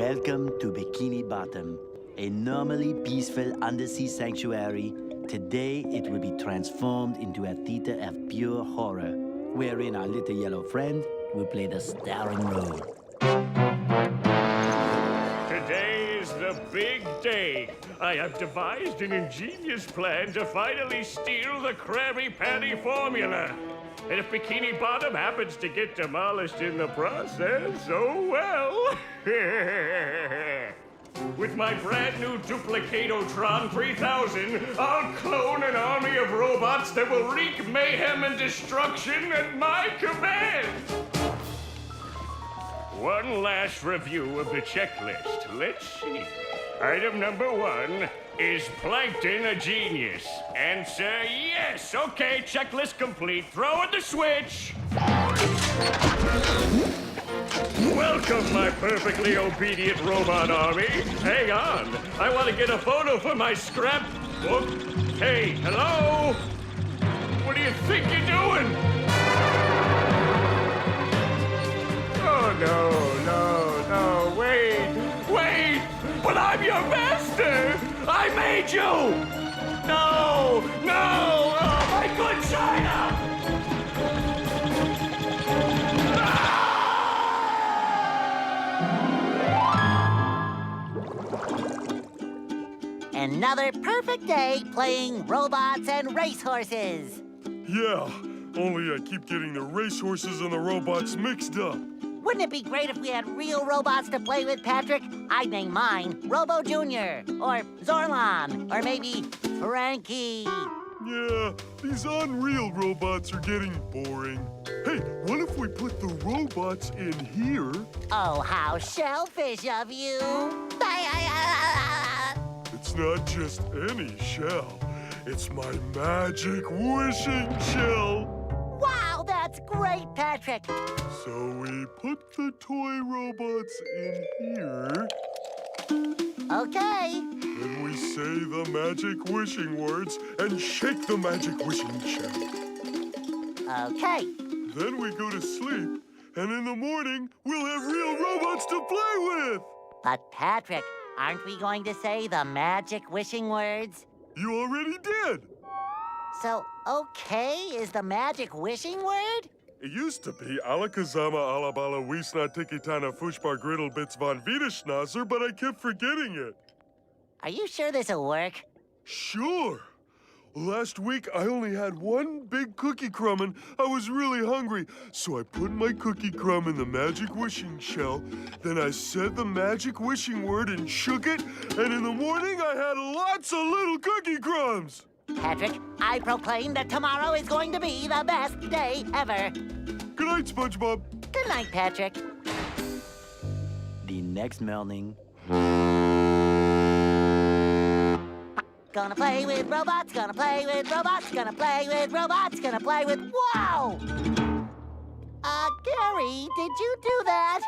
Welcome to Bikini Bottom, a normally peaceful undersea sanctuary. Today it will be transformed into a theater of pure horror, wherein our little yellow friend will play the starring role. Today is the big day. I have devised an ingenious plan to finally steal the Krabby Patty formula. And if Bikini Bottom happens to get demolished in the process, oh well. With my brand new Duplicatotron 3000, I'll clone an army of robots that will wreak mayhem and destruction at my command. One last review of the checklist. Let's see. Item number 1, is Plankton a genius? Answer yes. Okay, checklist complete. Throw in the switch. Welcome, my perfectly obedient robot army. Hang on. I want to get a photo for my scrapbook. Hey, hello? What do you think you're doing? Oh, no, wait! But I'm your master! I made you! No! Oh, my good China! Another perfect day playing robots and racehorses. Yeah, only I keep getting the racehorses and the robots mixed up. Wouldn't it be great if we had real robots to play with, Patrick? I'd name mine Robo Jr. or Zorlon or maybe Frankie. Yeah, these unreal robots are getting boring. Hey, what if we put the robots in here? Oh, how shellfish of you. It's not just any shell. It's my magic wishing shell. Wow, that's great, Patrick. So we put the toy robots in here. Okay. Then we say the magic wishing words and shake the magic wishing shell. Okay. Then we go to sleep, and in the morning, we'll have real robots to play with. But, Patrick, aren't we going to say the magic wishing words? You already did. So, okay is the magic wishing word? It used to be Alakazama Alabala Wiesna Tikitana Fushbar Griddle Bits von Wiederschnauzer, but I kept forgetting it. Are you sure this'll work? Sure. Last week, I only had one big cookie crumb, and I was really hungry. So I put my cookie crumb in the magic wishing shell. Then I said the magic wishing word and shook it. And in the morning, I had lots of little cookie crumbs. Patrick, I proclaim that tomorrow is going to be the best day ever. Good night, Spongebob. Good night, Patrick. The next morning. Gonna play with robots, gonna play with robots, gonna play with robots, gonna play with... Wow! Gary, did you do that?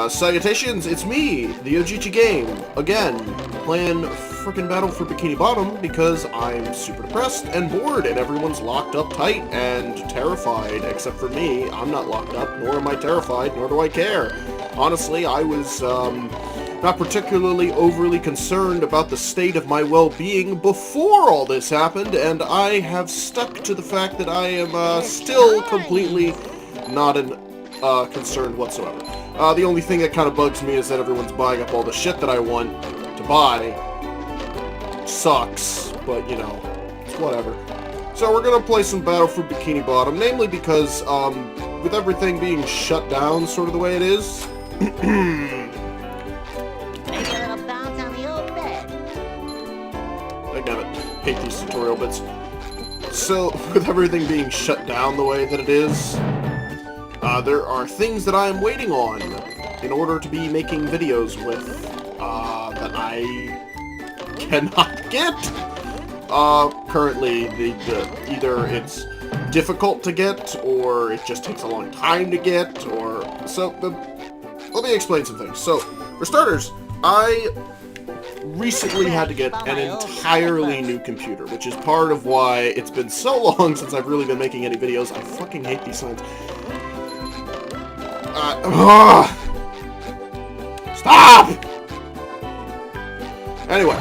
Salutations, it's me, the OgichiGame, again, playing frickin' Battle for Bikini Bottom because I'm super depressed and bored and everyone's locked up tight and terrified, except for me. I'm not locked up, nor am I terrified, nor do I care. Honestly, I was, not particularly overly concerned about the state of my well-being before all this happened, and I have stuck to the fact that I am, still completely not concerned whatsoever. The only thing that kind of bugs me is that everyone's buying up all the shit that I want to buy. Sucks, but, you know, it's whatever. So we're gonna play some Battle for Bikini Bottom, namely because, with everything being shut down sort of the way it is... Take a little bounce on the old bed. Damn it, hate these tutorial bits. So, with everything being shut down the way that it is, there are things that I am waiting on in order to be making videos with, that I cannot get. Currently, either it's difficult to get, or it just takes a long time to get, or... So, let me explain some things. So, for starters, I recently had to get an entirely new computer, which is part of why it's been so long since I've really been making any videos. I fucking hate these signs. Stop! Anyway.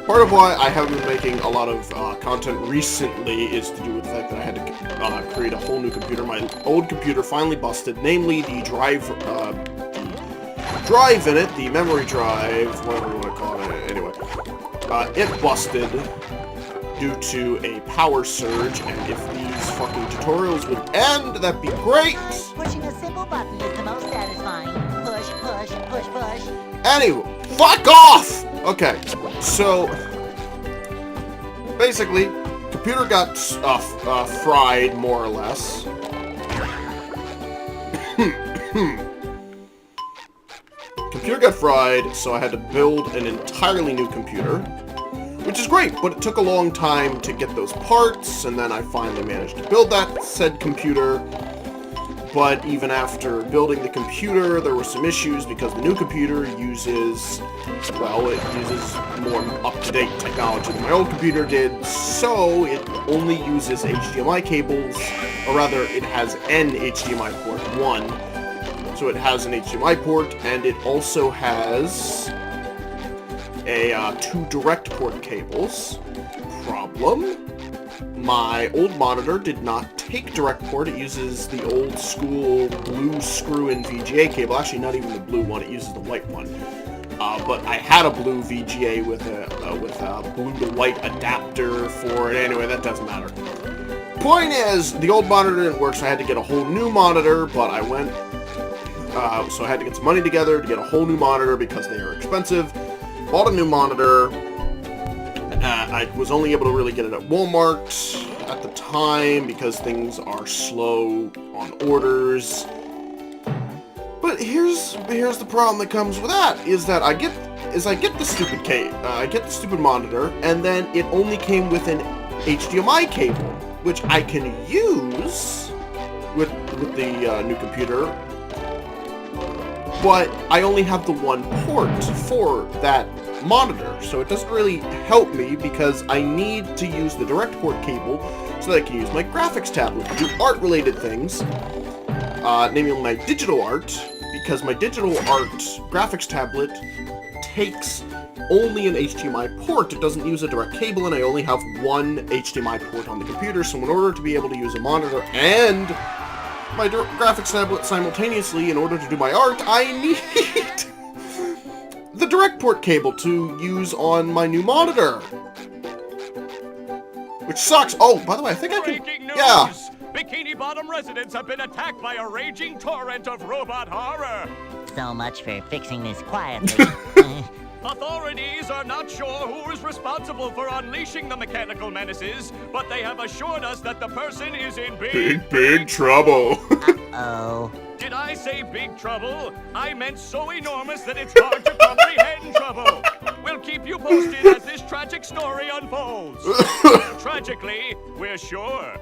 Part of why I haven't been making a lot of content recently is to do with the fact that I had to create a whole new computer. My old computer finally busted, namely the drive in it, the memory drive, whatever you want to call it, anyway. It busted due to a power surge, and if these fucking tutorials would end, that'd be great! Pushing a simple button is the most satisfying. Push, push, push, push. Anyway, fuck off! Okay, so basically, computer got fried, more or less. Computer got fried, so I had to build an entirely new computer, which is great, but it took a long time to get those parts, and then I finally managed to build that said computer. But even after building the computer, there were some issues because the new computer uses, well, it uses more up-to-date technology than my old computer did, so it only uses HDMI cables, or rather, it has an HDMI port, one. So it has an HDMI port, and it also has two direct port cables. Problem? My old monitor did not take direct port. It uses the old school blue screw-in VGA cable. Actually, not even the blue one. It uses the white one. But I had a blue VGA with a blue to white adapter for it. Anyway, that doesn't matter. Point is, the old monitor didn't work, so I had to get a whole new monitor. But I went, so I had to get some money together to get a whole new monitor because they are expensive. Bought a new monitor. I was only able to really get it at Walmart at the time because things are slow on orders. But here's the problem that comes with that is that I get the stupid monitor, and then it only came with an HDMI cable, which I can use with the new computer. But I only have the one port for that monitor, so it doesn't really help me because I need to use the direct port cable so that I can use my graphics tablet to do art-related things, namely my digital art, because my digital art graphics tablet takes only an HDMI port. It doesn't use a direct cable, and I only have one HDMI port on the computer, so in order to be able to use a monitor and my graphics tablet simultaneously in order to do my art, I need the direct port cable to use on my new monitor. Which sucks. Oh, by the way, I think I can... Breaking news! Yeah. Bikini Bottom residents have been attacked by a raging torrent of robot horror. So much for fixing this quietly. Authorities are not sure who is responsible for unleashing the mechanical menaces, but they have assured us that the person is in big trouble. Uh-oh. Did I say big trouble? I meant so enormous that it's hard to comprehend trouble. We'll keep you posted as this tragic story unfolds. Tragically, we're sure.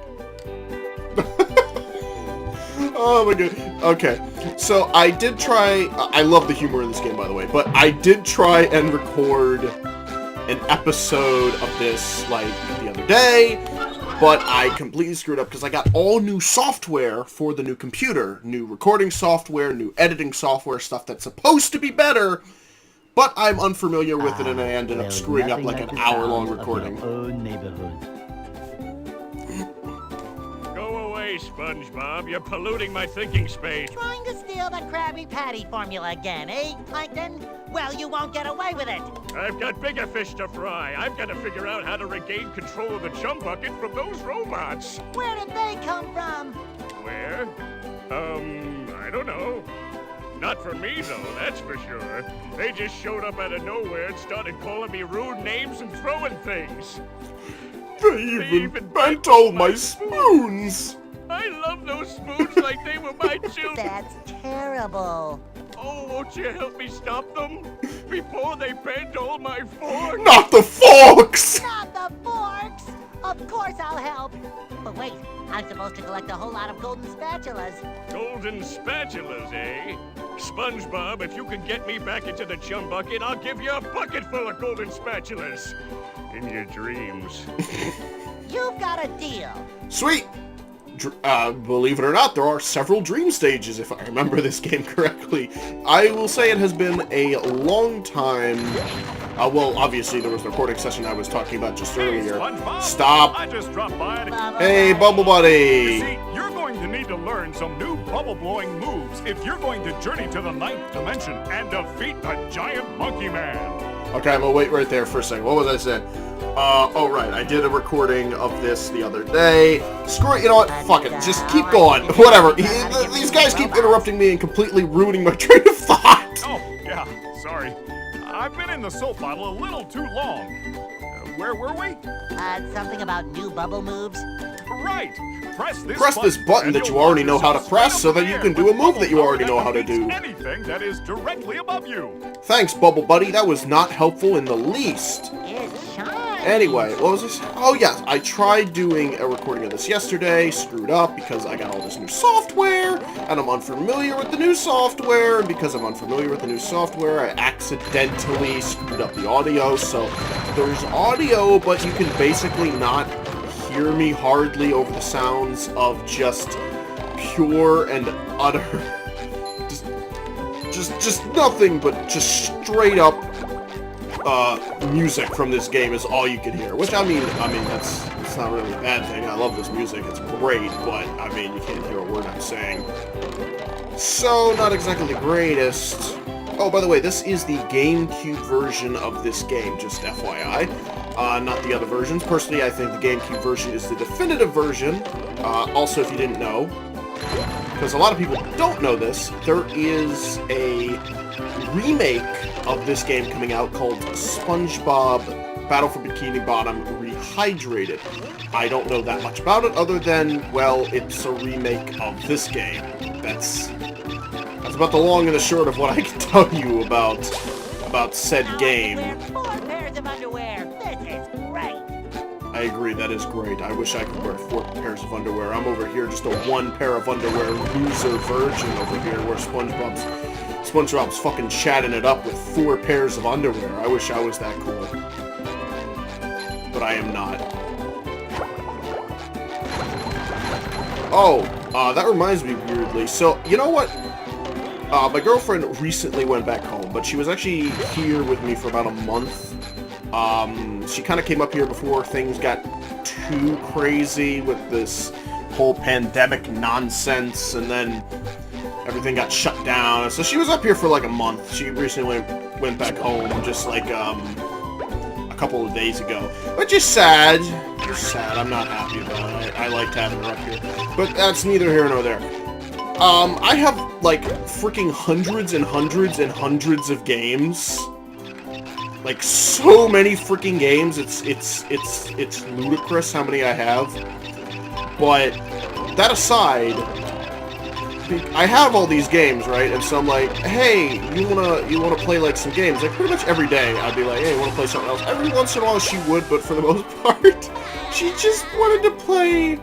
Oh my god. Okay. So I did try, I love the humor in this game, by the way, but I did try and record an episode of this, like, the other day, but I completely screwed up because I got all new software for the new computer. New recording software, new editing software, stuff that's supposed to be better, but I'm unfamiliar with it and I ended up screwing up like an hour-long recording. SpongeBob, you're polluting my thinking space. Trying to steal the Krabby Patty formula again, eh, Plankton? Well, you won't get away with it. I've got bigger fish to fry. I've got to figure out how to regain control of the chum bucket from those robots. Where did they come from? Where? I don't know. Not for me, though, that's for sure. They just showed up out of nowhere and started calling me rude names and throwing things. They even bent all my spoons! I love those spoons like they were my children. That's terrible. Oh, won't you help me stop them? Before they bend all my forks? Not the forks! Not the forks! Of course I'll help. But wait, I'm supposed to collect a whole lot of golden spatulas. Golden spatulas, eh? SpongeBob, if you can get me back into the chum bucket, I'll give you a bucket full of golden spatulas. In your dreams. You've got a deal. Sweet! Believe it or not, there are several dream stages, if I remember this game correctly. I will say it has been a long time. Well, obviously, there was the recording session I was talking about just earlier. Stop! I just dropped by. Hey, Bubble Buddy! You see, you're going to need to learn some new bubble-blowing moves if you're going to journey to the 9th dimension and defeat the giant monkey man. Okay, I'm gonna wait right there for a second. What was I saying? Oh right, I did a recording of this the other day. Screw it, you know what? Fuck it, just keep going. Whatever. These guys keep interrupting me and completely ruining my train of thought. Oh, yeah, sorry. I've been in the soap bottle a little too long. Where were we? Something about new bubble moves? Right! Press this button and that you you'll already launch know how to yourself press so straight that you up can in the do a air move with that you bubble already power know how to that do. beats anything that is directly above you. Thanks, Bubble Buddy. That was not helpful in the least. It shines. Anyway, what was this? Oh, yes. I tried doing a recording of this yesterday, screwed up because I got all this new software, and I'm unfamiliar with the new software, and because I'm unfamiliar with the new software, I accidentally screwed up the audio, so there's audio, but you can basically not hear me hardly over the sounds of just pure and utter... Just nothing but just straight up music from this game is all you can hear. Which I mean that's not really a bad thing. I love this music. It's great, but I mean you can't hear a word I'm saying. So not exactly the greatest. Oh, by the way, this is the GameCube version of this game, just FYI. Not the other versions. Personally, I think the GameCube version is the definitive version. Also, if you didn't know, because a lot of people don't know this, there is a remake of this game coming out called Spongebob Battle for Bikini Bottom Rehydrated. I don't know that much about it other than, well, it's a remake of this game. That's about the long and the short of what I can tell you about said game. Wear 4 pairs of underwear. This is great. I agree, that is great. I wish I could wear 4 pairs of underwear. I'm over here just a 1 pair of underwear loser virgin over here where SpongeBob's fucking chatting it up with 4 pairs of underwear. I wish I was that cool. But I am not. Oh, that reminds me weirdly. So, you know what? My girlfriend recently went back home, but she was actually here with me for about a month. She kind of came up here before things got too crazy with this whole pandemic nonsense, and then everything got shut down. So she was up here for like a month. She recently went back home just like a couple of days ago, which is sad. It's sad. I'm not happy about it. I liked having her up here, but that's neither here nor there. I have like freaking hundreds and hundreds and hundreds of games. Like so many freaking games. It's ludicrous how many I have. But that aside, I have all these games, right? And so I'm like, hey, you wanna play like some games? Like pretty much every day, I'd be like, hey, wanna play something else? Every once in a while she would, but for the most part, she just wanted to play.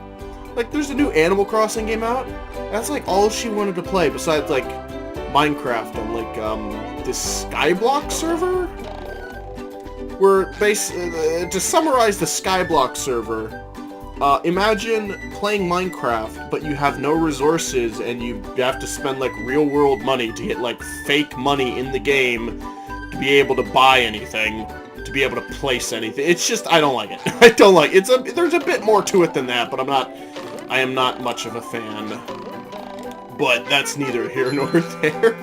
Like, there's a new Animal Crossing game out. That's like all she wanted to play, besides like Minecraft on like this Skyblock server. Where to summarize the Skyblock server, imagine playing Minecraft, but you have no resources and you have to spend like real world money to get like fake money in the game to be able to buy anything, to be able to place anything. It's just, I don't like it. I don't like it. There's a bit more to it than that, but I am not much of a fan. But that's neither here nor there.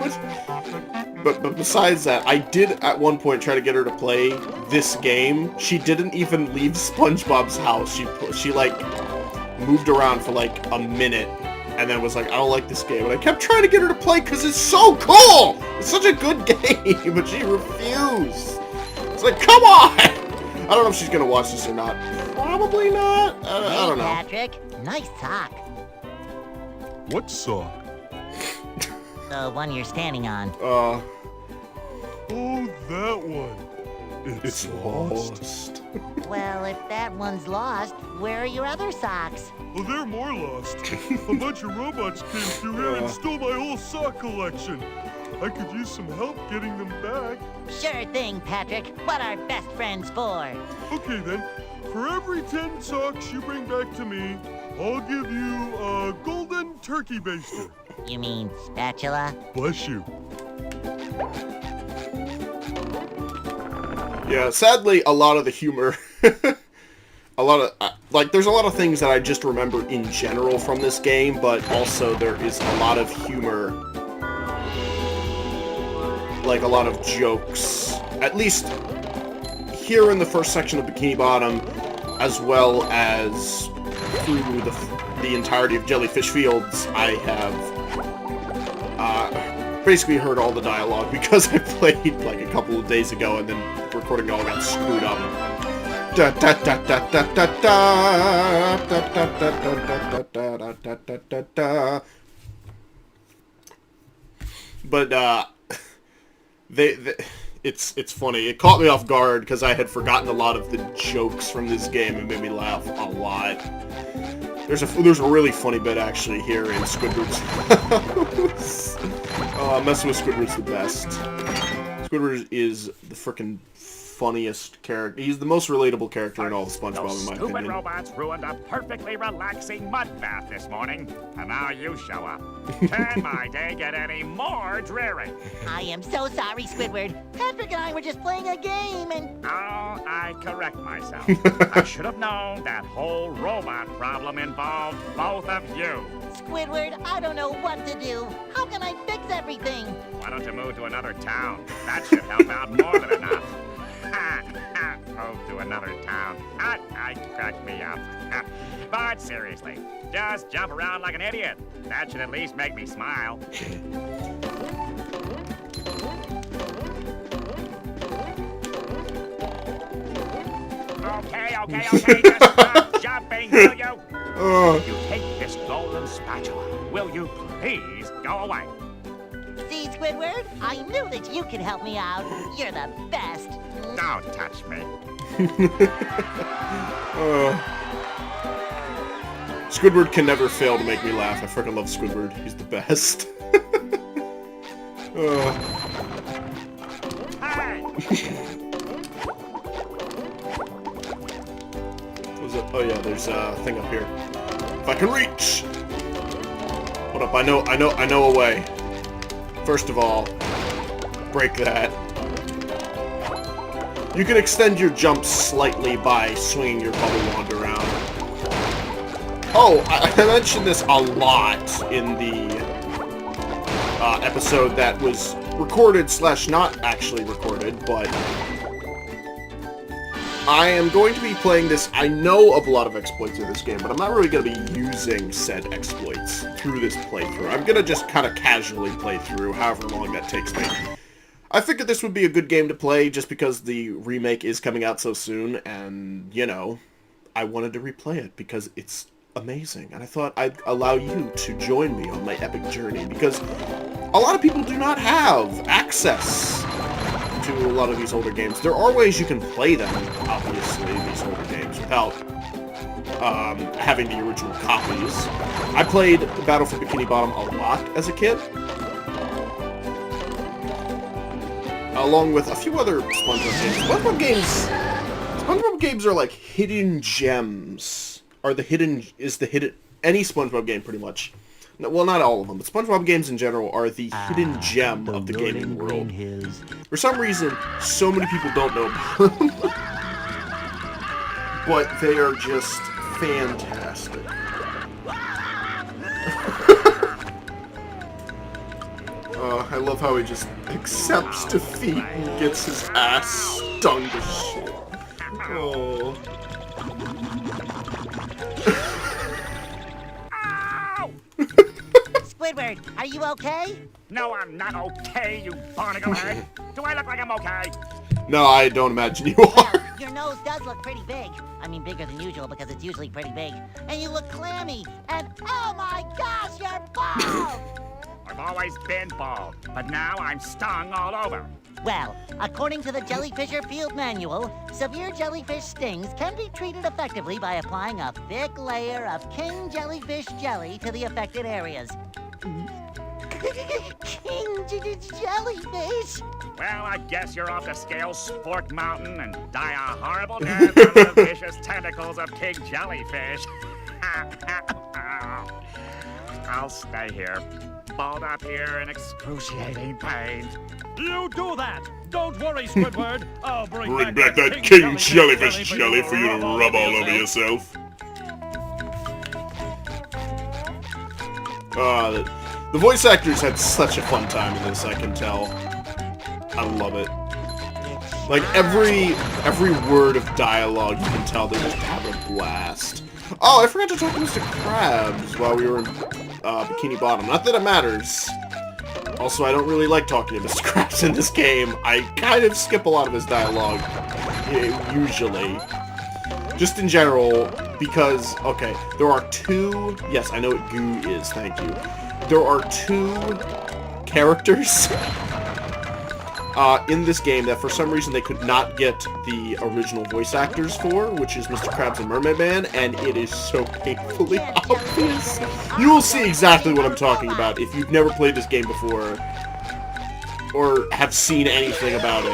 But besides that, I did at one point try to get her to play this game. She didn't even leave SpongeBob's house. She like moved around for like a minute and then was like, I don't like this game. And I kept trying to get her to play because it's so cool! It's such a good game, but she refused. It's like, come on! I don't know if she's gonna watch this or not. Probably not. I don't know. Patrick, nice sock. What sock? The one you're standing on. Oh, that one. It's lost. Well, if that one's lost, where are your other socks? Well, they're more lost. A bunch of robots came through here and stole my whole sock collection. I could use some help getting them back. Sure thing, Patrick. What are best friends for? Okay then, for every 10 socks you bring back to me, I'll give you a golden turkey baster. You mean spatula? Bless you. Yeah, sadly, a lot of the humor, there's a lot of things that I just remember in general from this game, but also there is a lot of humor, like a lot of jokes, at least here in the first section of Bikini Bottom, as well as through the entirety of Jellyfish Fields. I have basically heard all the dialogue because I played like a couple of days ago and then recording all got screwed up. Da da da da da da da da da da da da da da da. But it's funny. It caught me off guard because I had forgotten a lot of the jokes from this game and made me laugh a lot. There's a really funny bit actually here in Squidward's house. Messing with Squidward's the best. Squidward is the frickin' funniest character. He's the most relatable character in all of SpongeBob, in my opinion. Stupid robots ruined a perfectly relaxing mud bath this morning, and now you show up. Can my day get any more dreary? I am so sorry, Squidward. Patrick and I were just playing a game and... Oh, I correct myself. I should have known that whole robot problem involved both of you. Squidward, I don't know what to do. How can I fix everything? Why don't you move to another town? That should help out more than enough. Move to another town. I cracked me up. But seriously, just jump around like an idiot. That should at least make me smile. Okay, just stop jumping, will you? You take this golden spatula. Will you please go away? See, Squidward? I knew that you could help me out. You're the best. Don't touch me. Squidward can never fail to make me laugh. I freaking love Squidward. He's the best. Hey! What was it? Oh yeah, there's a thing up here. If I can reach! Hold up, I know a way. First of all, break that. You can extend your jump slightly by swinging your bubble wand around. Oh, I mentioned this a lot in the episode that was recorded / not actually recorded, but I am going to be playing this. I know of a lot of exploits in this game, but I'm not really going to be using said exploits through this playthrough. I'm going to just kind of casually play through, however long that takes me. I figured this would be a good game to play just because the remake is coming out so soon, and, you know, I wanted to replay it because it's amazing, and I thought I'd allow you to join me on my epic journey, because a lot of people do not have access to a lot of these older games. There are ways you can play them, obviously, these older games, without having the original copies. I played Battle for Bikini Bottom a lot as a kid, along with a few other SpongeBob games. SpongeBob games are like hidden gems. Any SpongeBob game, pretty much. No, well, not all of them, but SpongeBob games in general are the hidden gem of the gaming world. For some reason, so many people don't know about them. But they are just fantastic. I love how he just accepts defeat and gets his ass stung to shit. Oh. Squidward, are you okay? No, I'm not okay, you barnacle head. Do I look like I'm okay? No, I don't imagine you Well, are. your nose does look pretty big. I mean, bigger than usual because it's usually pretty big. And you look clammy. And oh my gosh, you're bald! I've always been bald, but now I'm stung all over. Well, according to the Jellyfisher Field Manual, severe jellyfish stings can be treated effectively by applying a thick layer of king jellyfish jelly to the affected areas. King jellyfish. Well, I guess you're off to scale Spork Mountain and die a horrible death under the vicious tentacles of King Jellyfish. I'll stay here, balled up here in excruciating pain. You do that! Don't worry, Squidward. I'll bring Back that King Jellyfish jelly for you to rub all over yourself. The voice actors had such a fun time in this, I can tell. I love it. Like, every word of dialogue, you can tell they're just having a blast. Oh, I forgot to talk to Mr. Krabs while we were in Bikini Bottom. Not that it matters. Also, I don't really like talking to Mr. Krabs in this game. I kind of skip a lot of his dialogue, usually. Just in general, because, okay, there are two... Yes, I know what goo is, thank you. There are two characters in this game that for some reason they could not get the original voice actors for, which is Mr. Krabs and Mermaid Man, and it is so painfully obvious. You will see exactly what I'm talking about if you've never played this game before, or have seen anything about it.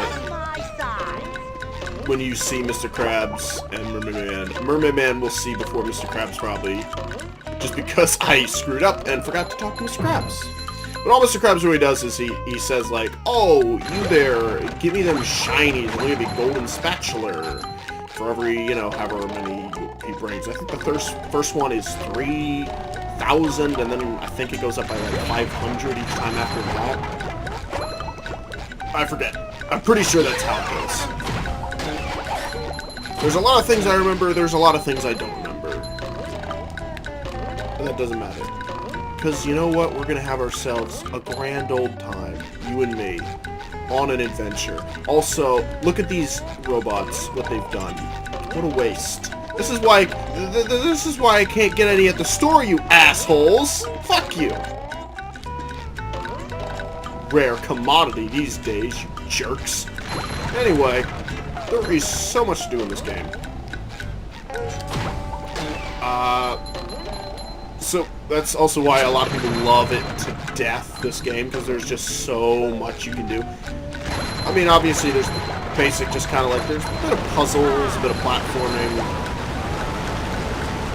When you see Mr. Krabs and Mermaid Man. Mermaid Man will see before Mr. Krabs, probably. Just because I screwed up and forgot to talk to Mr. Krabs. But all Mr. Krabs really does is he says, like, "Oh, you there, give me them shinies, and we'll give you golden spatula." For every, you know, however many he brings. I think the first one is 3,000, and then I think it goes up by like 500 each time after that. I forget. I'm pretty sure that's how it goes. There's a lot of things I remember, there's a lot of things I don't remember. But that doesn't matter. Because you know what? We're going to have ourselves a grand old time, you and me, on an adventure. Also, look at these robots, what they've done. What a waste. This is why I can't get any at the store, you assholes! Fuck you! Rare commodity these days, you jerks. Anyway, there is so much to do in this game. So that's also why a lot of people love it to death, this game, because there's just so much you can do. I mean, obviously there's basic, just kind of like, there's a bit of puzzles, a bit of platforming.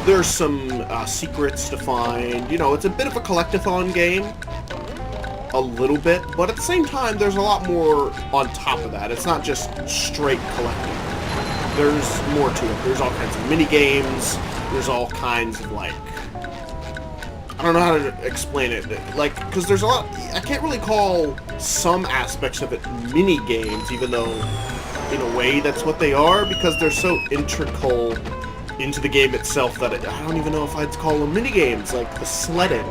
There's some secrets to find. You know, it's a bit of a collectathon game. A little bit, but at the same time, there's a lot more on top of that. It's not just straight collecting. There's more to it. There's all kinds of mini games. There's all kinds of, like, I don't know how to explain it. Like, because there's a lot. I can't really call some aspects of it mini games, even though, in a way, that's what they are, because they're so integral into the game itself that I don't even know if I'd call them mini games. Like the sledding.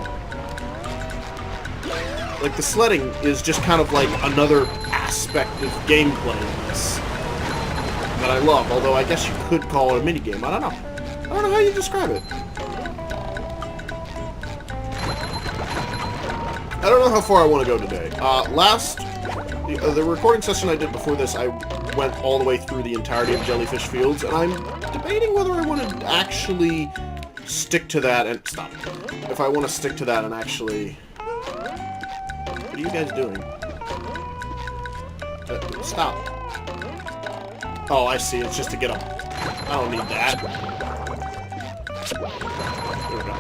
Like, the sledding is just kind of like another aspect of gameplay in this that I love, although I guess you could call it a minigame. I don't know. I don't know how you describe it. I don't know how far I want to go today. The recording session I did before this, I went all the way through the entirety of Jellyfish Fields, and I'm debating whether I want to actually stick to that and... Stop. If I want to stick to that and actually... What are you guys doing? Stop. Oh, I see. It's just to get up. I don't need that. There we go.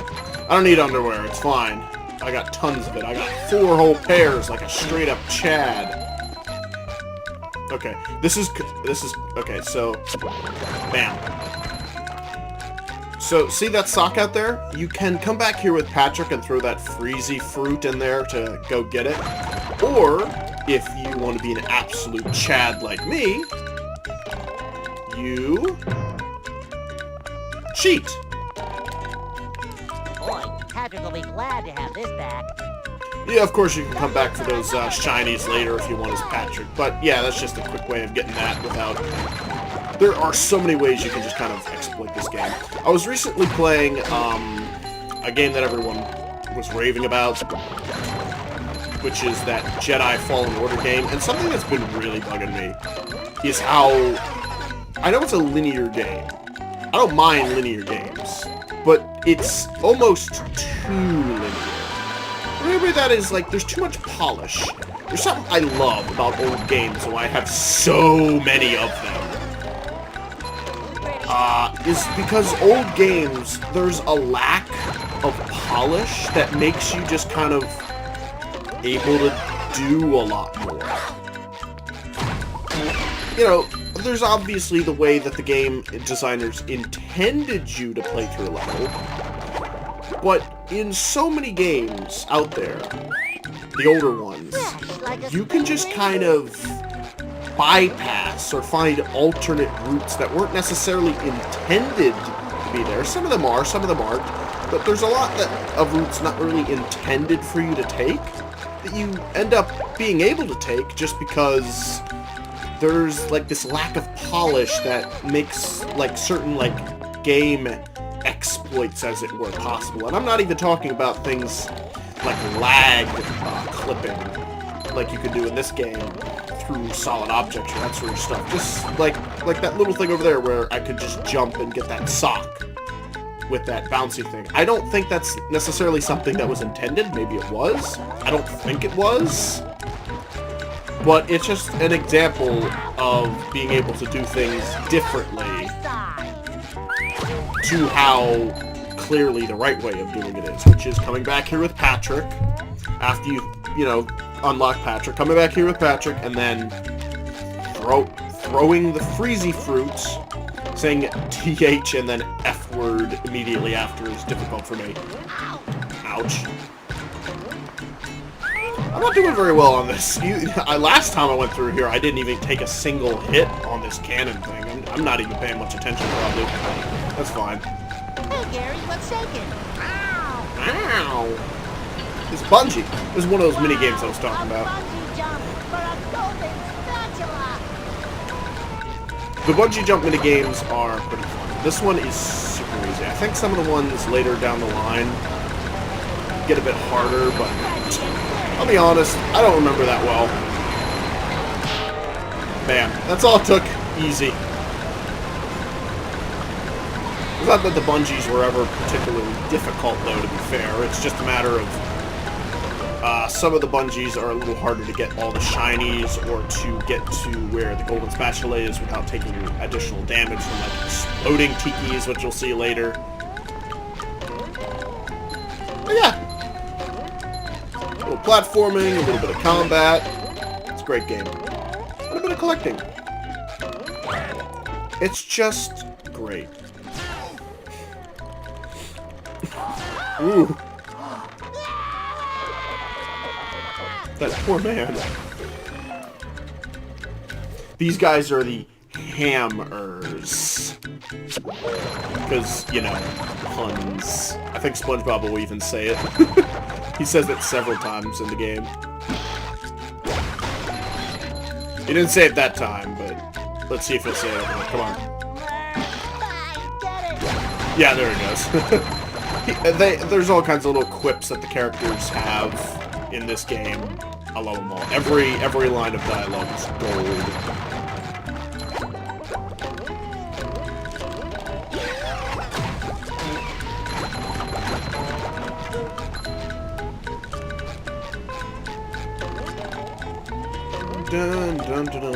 I don't need underwear. It's fine. I got tons of it. I got 4 whole pairs, like a straight-up Chad. Okay. This is... Okay, so... Bam. So, see that sock out there? You can come back here with Patrick and throw that freezy fruit in there to go get it. Or, if you want to be an absolute Chad like me, you... cheat. Boy, Patrick will be glad to have this back. Yeah, of course you can come back for those shinies later if you want as Patrick. But yeah, that's just a quick way of getting that without... There are so many ways you can just kind of exploit this game. I was recently playing a game that everyone was raving about, which is that Jedi Fallen Order game. And something that's been really bugging me is how... I know it's a linear game. I don't mind linear games, but it's almost too linear. maybe that is like there's too much polish. There's something I love about old games, so I have so many of them. Is because old games, there's a lack of polish that makes you just kind of able to do a lot more. You know, there's obviously the way that the game designers intended you to play through a level, but in so many games out there, the older ones, you can just kind of bypass or find alternate routes that weren't necessarily intended to be there. Some of them are, some of them aren't, but there's a lot of routes not really intended for you to take that you end up being able to take just because there's like this lack of polish that makes like certain like game exploits, as it were, possible. And I'm not even talking about things like lag clipping like you can do in this game through solid objects or that sort of stuff. Just like that little thing over there where I could just jump and get that sock with that bouncy thing. I don't think that's necessarily something that was intended. Maybe it was. I don't think it was. But it's just an example of being able to do things differently to how clearly the right way of doing it is, which is coming back here with Patrick after you know, unlock Patrick, coming back here with Patrick, and then throwing the freezy fruits, saying TH and then F word immediately after is difficult for me. Ouch. I'm not doing very well on this. Last time I went through here, I didn't even take a single hit on this cannon thing. I'm not even paying much attention, probably. That's fine. Hey, Gary, what's shaking? Ow! Ow! It's Bungie. This is one of those mini games I was talking about. Bungee jump for a golden spatula! The bungee jump mini games are pretty fun. This one is super easy. I think some of the ones later down the line get a bit harder, but I'll be honest, I don't remember that well. Bam. That's all it took. Easy. It's not that the bungees were ever particularly difficult, though, to be fair. It's just a matter of some of the bungees are a little harder to get all the shinies or to get to where the golden spatula is without taking additional damage from like exploding tikis, which you'll see later. But yeah. A little platforming, a little bit of combat. It's a great game. A little bit of collecting. It's just great. Ooh. That poor man. These guys are the hammers. Because, you know, puns. I think Spongebob will even say it. He says it several times in the game. He didn't say it that time, but let's see if it's it. Come on. Yeah, there it goes. There's all kinds of little quips that the characters have in this game. I love them all. Every line of dialogue is gold. Dun, dun, dun, dun,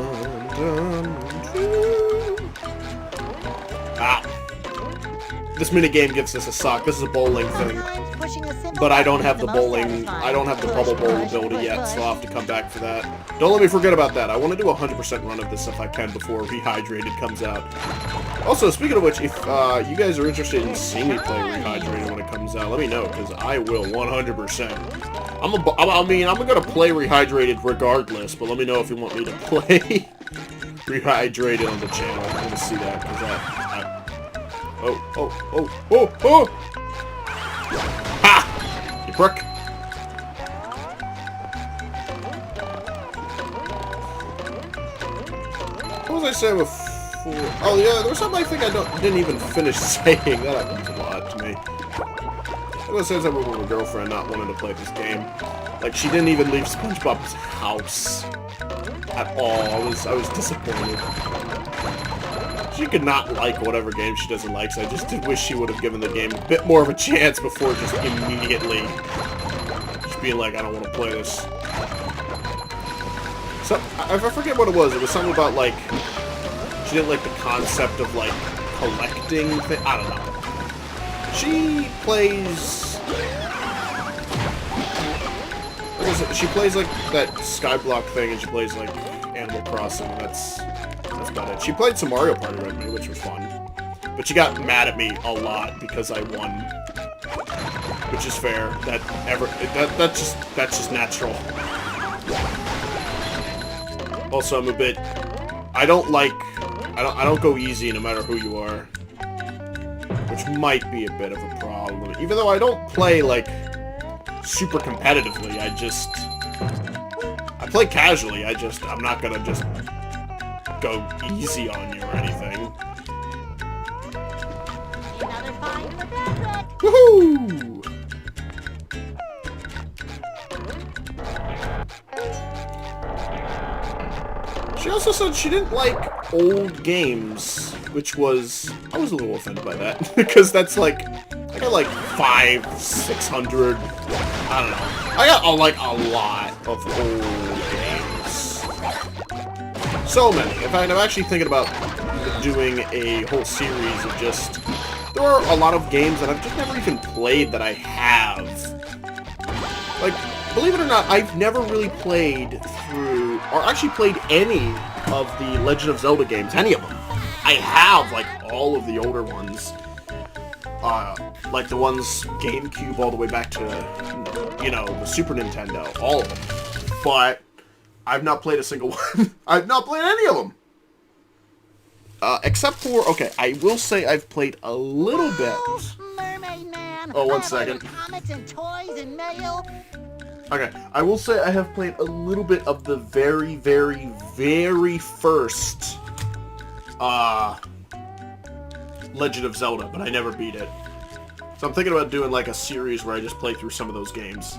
dun, dun. Ah. This minigame gives us a sock. This is a bowling thing. But I don't have the bowling, I don't have the bubble bowl ability yet, so I'll have to come back for that. Don't let me forget about that. I want to do a 100% run of this if I can before Rehydrated comes out. Also, speaking of which, if you guys are interested in seeing me play Rehydrated when it comes out, let me know, because I will 100%. I'm gonna play Rehydrated regardless, but let me know if you want me to play Rehydrated on the channel. I want to see that, because Oh! Ha! You prick! What was I saying before? Oh yeah, there was something I think I didn't even finish saying. That happens a lot to me. I was saying something with my girlfriend not wanting to play this game. Like, she didn't even leave SpongeBob's house at all. I was disappointed. She could not like whatever game she doesn't like, so I just did wish she would have given the game a bit more of a chance before just immediately just just being like, I don't want to play this. So, I forget what it was. It was something about, like, she didn't like the concept of, like, collecting things. I don't know. She plays... Like I said, she plays, like, that Skyblock thing, and she plays, like, Animal Crossing. That's about it. She played some Mario Party with me, which was fun. But she got mad at me a lot because I won. Which is fair. That's just natural. Also, I'm a bit... I don't go easy no matter who you are. Which might be a bit of a problem. Even though I don't play, like, super competitively, I play casually, I'm not gonna just go easy on you or anything. Another find for Patrick. Woohoo! She also said she didn't like old games, which was... I was a little offended by that, because that's like... I got like 500, 600... I don't know. I got, like, a lot of old games. So many. In fact, I'm actually thinking about doing a whole series of just... There are a lot of games that I've just never even played that I have. Like, believe it or not, I've never really played through, or actually played any of the Legend of Zelda games, any of them. I have, like, all of the older ones. Like the ones GameCube all the way back to, you know, the Super Nintendo. All of them. But I've not played a single one. I've not played any of them. Except for, okay, I will say I've played a little bit. Mermaid Man. Oh, one second. Comics and toys and mail. Okay, I will say I have played a little bit of the very, very, very first, Legend of Zelda, but I never beat it. So I'm thinking about doing, like, a series where I just play through some of those games.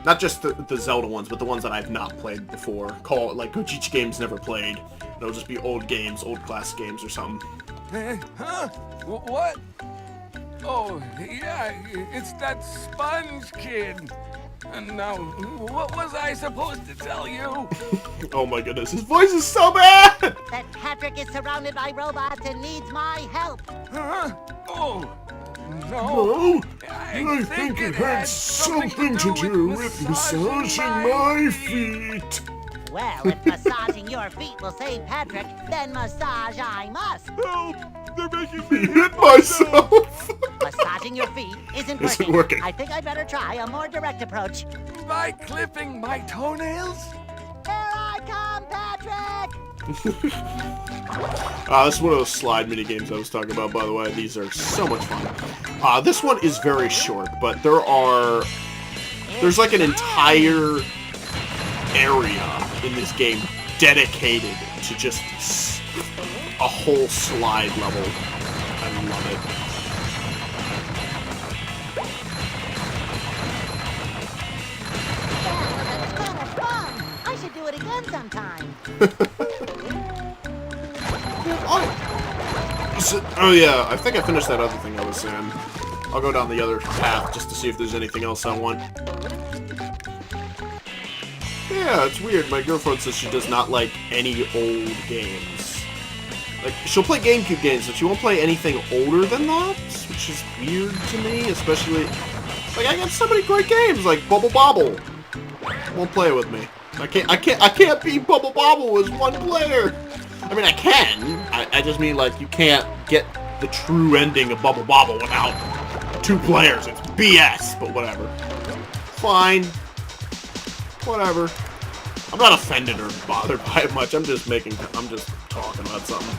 Not just the Zelda ones, but the ones that I've not played before. Call it, like, OgichiGame's never played. It'll just be old games, old classic games or something. Huh? What? Oh, yeah, it's that Sponge Kid. And now, what was I supposed to tell you? Oh my goodness, his voice is so bad! That Patrick is surrounded by robots and needs my help. Huh? Oh, no. I think it had something to do with massaging my feet. Well, if massaging your feet will save Patrick, then massage I must. Help! They're making me Hit myself! Massaging your feet isn't Isn't working. working. I think I'd better try a more direct approach. By clipping my toenails? Here I come, Patrick! This is one of those slide mini games I was talking about, by the way. These are so much fun. This one is very short, but there's like an entire area in this game dedicated to just a whole slide level. I love it. Yeah, that's so much fun. I should do it again sometime. Oh yeah, I think I finished that other thing I was saying. I'll go down the other path just to see if there's anything else I want. Yeah, it's weird. My girlfriend says she does not like any old games. Like, she'll play GameCube games, but she won't play anything older than that, which is weird to me, especially... Like, I got so many great games, like Bubble Bobble. Won't play it with me. I can't beat Bubble Bobble as one player. I mean, I can. I just mean, like, you can't get the true ending of Bubble Bobble without 2 players. It's BS, but whatever. Fine. Whatever. I'm not offended or bothered by it much. I'm just talking about something.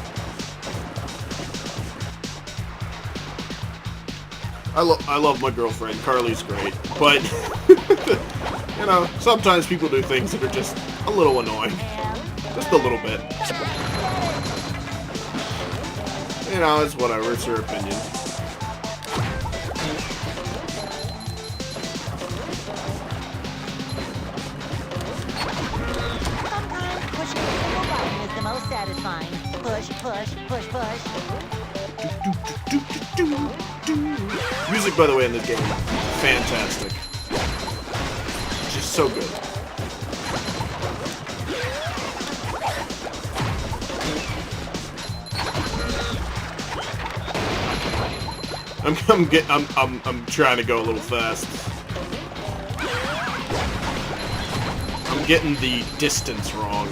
I love my girlfriend. Carly's great. But, you know, sometimes people do things that are just a little annoying. Just a little bit. You know, it's whatever. It's her opinion. Sometimes pushing a single button is the most satisfying. Push, push, push, push. Music, by the way, in this game, fantastic. so good. I'm trying to go a little fast. I'm getting the distance wrong.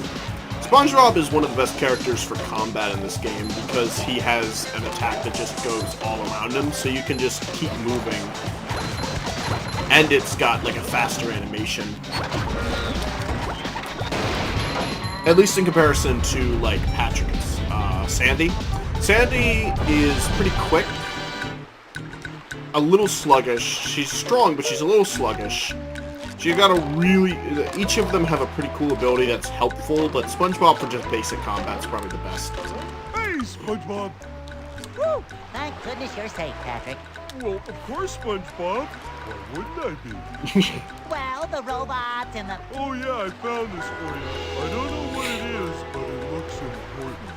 SpongeBob is one of the best characters for combat in this game because he has an attack that just goes all around him, so you can just keep moving. And it's got like a faster animation. At least in comparison to like Patrick's. Sandy. Sandy is pretty quick. A little sluggish. She's strong, but she's a little sluggish. So you gotta really... Each of them have a pretty cool ability that's helpful, but SpongeBob for just basic combat is probably the best. Hey, SpongeBob! Woo! Thank goodness you're safe, Patrick. Well, of course, SpongeBob. Why wouldn't I be? Well, the robots and the... Oh yeah, I found this for you. I don't know what it is, but it looks important.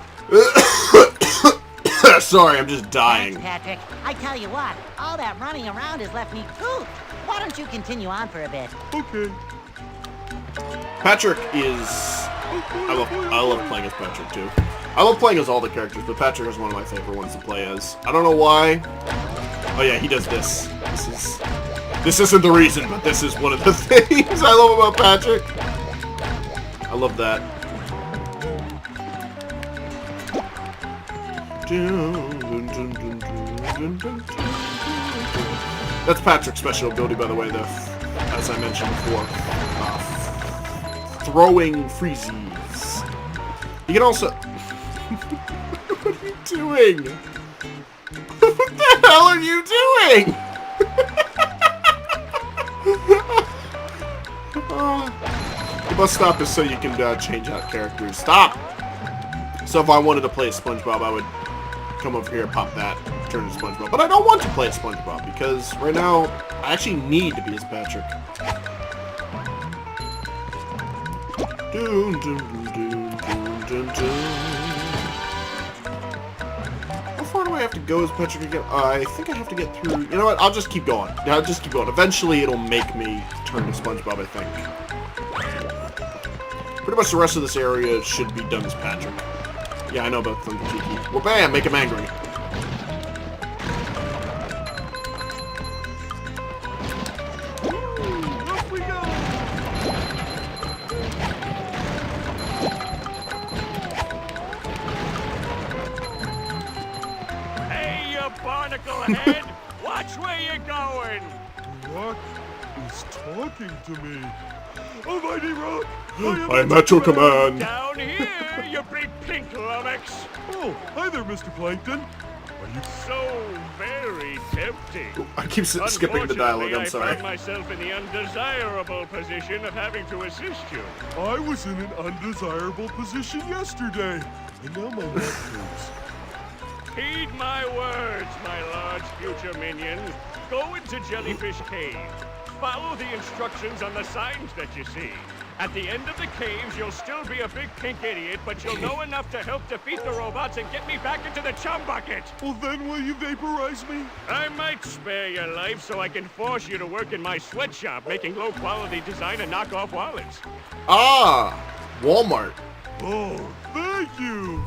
Sorry, I'm just dying. Thanks, Patrick. I tell you what, all that running around has left me pooped. Why don't you continue on for a bit? Okay. Patrick is... I love playing as Patrick, too. I love playing as all the characters, but Patrick is one of my favorite ones to play as. I don't know why. Oh yeah, he does this. This isn't the reason, but this is one of the things I love about Patrick. I love that. That's Patrick's special ability, by the way, as I mentioned before. Throwing freezies. You can also... What are you doing? What the hell are you doing? The bus stop is so you can change out characters. Stop! So if I wanted to play as SpongeBob, I would come over here, pop that, turn to SpongeBob. But I don't want to play as SpongeBob because right now I actually need to be as Patrick. Dun, dun, dun, dun, dun, dun. How far do I have to go as Patrick again? I think I have to get through... You know what? I'll just keep going. Yeah, I'll just keep going. Eventually it'll make me turn to SpongeBob, I think. Pretty much the rest of this area should be done as Patrick. Yeah, I know about them, Kiki. Well, bam! Make him angry. Off we go! Hey, you barnacle head! Watch where you're going! Rock is talking to me. Oh, Mighty Rock! I am at your command. Down here, you big pink lummox! Oh, hi there, Mr. Plankton. Are you so very tempting? I keep skipping the dialogue, I'm sorry. I find myself in the undesirable position of having to assist you. I was in an undesirable position yesterday, and now my neck hurts. Heed my words, my large future minion. Go into Jellyfish Cave. Follow the instructions on the signs that you see. At the end of the caves, you'll still be a big pink idiot, but you'll know enough to help defeat the robots and get me back into the chum bucket. Well, then will you vaporize me? I might spare your life so I can force you to work in my sweatshop, making low-quality design and knockoff wallets. Ah! Walmart. Oh, thank you!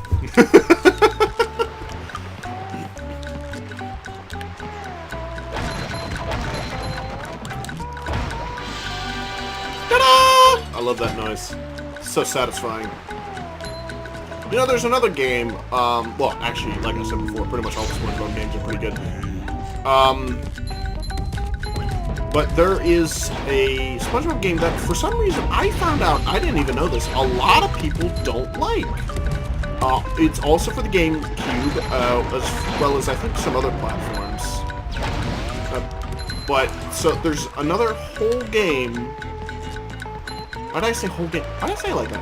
I love that noise. So satisfying. You know, there's another game, well, actually, like I said before, pretty much all the SpongeBob games are pretty good. But there is a SpongeBob game that, for some reason, I found out, I didn't even know this, a lot of people don't like. It's also for the GameCube, as well as, I think, some other platforms. But, so, there's another whole game... Why did I say whole game? Why did I say it like that?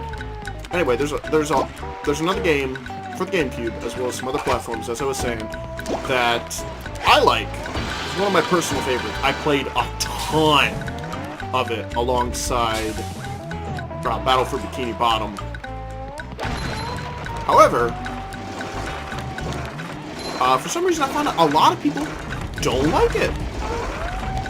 Anyway, there's another game for the GameCube, as well as some other platforms, as I was saying, that I like. It's one of my personal favorites. I played a ton of it alongside Battle for Bikini Bottom. However, for some reason I found out a lot of people don't like it.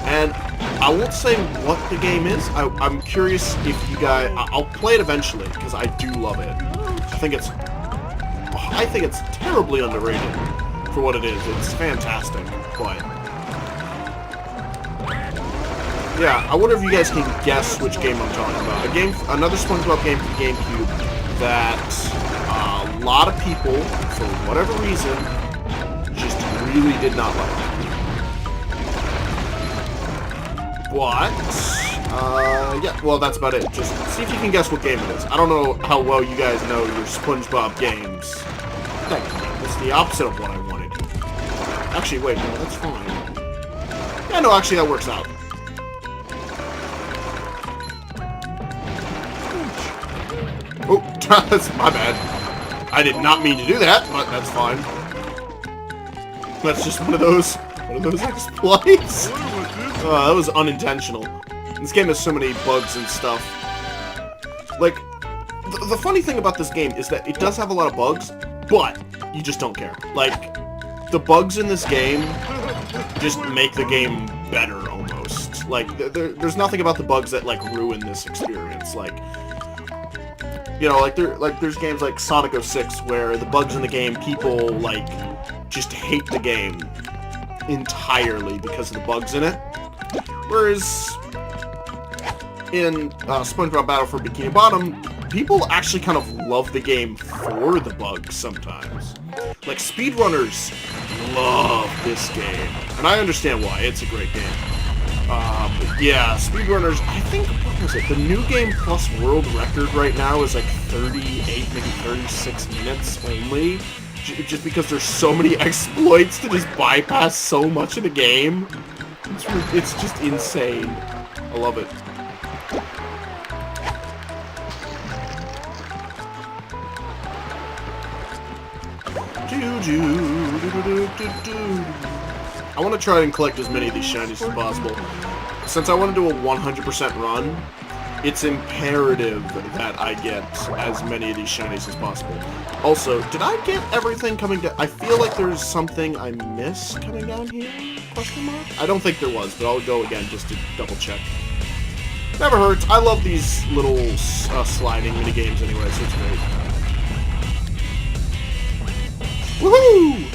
And I won't say what the game is. I'm curious if you guys... I'll play it eventually, because I do love it. I think it's terribly underrated for what it is. It's fantastic, but... Yeah, I wonder if you guys can guess which game I'm talking about. Another SpongeBob game for the GameCube that a lot of people, for whatever reason, just really did not like. But, yeah, well, that's about it. Just see if you can guess what game it is. I don't know how well you guys know your SpongeBob games. That's the opposite of what I wanted. Actually, wait, no, that's fine. Yeah, no, actually, that works out. Oh, that's my bad. I did not mean to do that, but that's fine. That's just one of those exploits. That was unintentional. This game has so many bugs and stuff. Like, the funny thing about this game is that it does have a lot of bugs, but you just don't care. Like, the bugs in this game just make the game better, almost. Like, there's nothing about the bugs that, like, ruin this experience. Like, you know, there's games like Sonic 06 where the bugs in the game, people, like, just hate the game entirely because of the bugs in it. Whereas in SpongeBob Battle for Bikini Bottom, people actually kind of love the game for the bugs sometimes. Like, speedrunners love this game. And I understand why. It's a great game. Yeah, speedrunners, I think, what was it? The New Game Plus world record right now is like 38, maybe 36 minutes only. Just because there's so many exploits to just bypass so much of the game. It's just insane. I love it. I want to try and collect as many of these shinies as possible. Since I want to do a 100% run, it's imperative that I get as many of these shinies as possible. Also, did I get everything coming down? I feel like there's something I missed coming down here? Question mark? I don't think there was, but I'll go again just to double check. Never hurts. I love these little sliding mini games anyway, so it's great. Woohoo!